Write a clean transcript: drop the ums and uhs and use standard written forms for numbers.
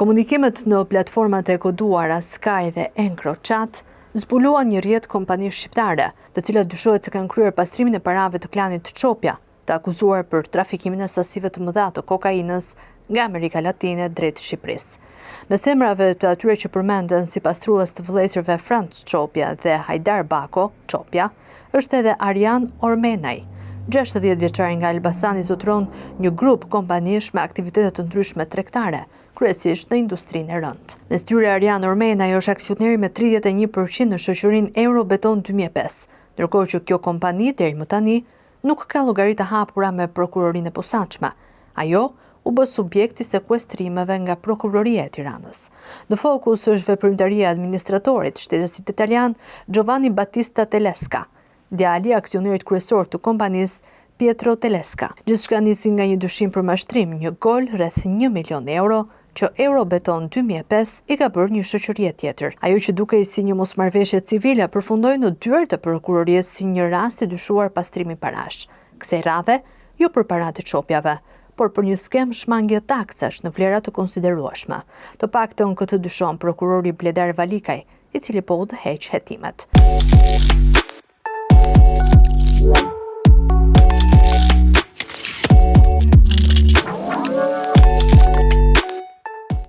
Komunikimet në platformat e koduara Sky dhe EncroChat zbuluan një rrjet kompani shqiptare, të cilat dyshohet se kanë kryer pastrimin e parave të klanit Çopja, të akuzuar për trafikimin e sasive të mëdha të kokainës nga Amerika Latine drejt Shqipërisë. Mes emrave të atyre që përmenden si pastrues të vëllezërve Franc Çopja dhe Hajdar Bako Çopja, është edhe Arjan Ormenaj, 60 vjeçari nga Elbasani, zotëron një grup kompanish me aktivitete të ndryshme tregtare, kryesisht në industrinë e rëndë. Mes tyre Arjan Ormenaj është aksioneri me 31% në shoqërinë Eurobeton 2005, ndërkohë që kjo kompani deri më tani nuk ka llogaritë hapura me prokurorinë e posaçme. Ajo u bë subjekt i sekuestrimeve nga Prokuroria e Tiranës. Në fokus është veprimtaria e administratorit shtetesit italian Giovanni Battista Telesca, djali i aksionerit kryesor të kompanisë Pietro Telesca. Gjithçka nisi nga një dyshim për mashtrim, një gol rreth 1 milion euro që Eurobeton 2005 i ka bërë një shoqërie tjetër. Ajo që dukej si një mosmarrëveshje civile përfundoi në dyert e prokurorisë si një rast i dyshuar pastrimi parash. Kësaj radhe, jo për paratë të Çopjave, por për një skem shmangje taksash në vlera të konsiderueshme. Të paktën këtë dyshon prokurori Bledar Valikaj, i cili po udhëheq hetimet.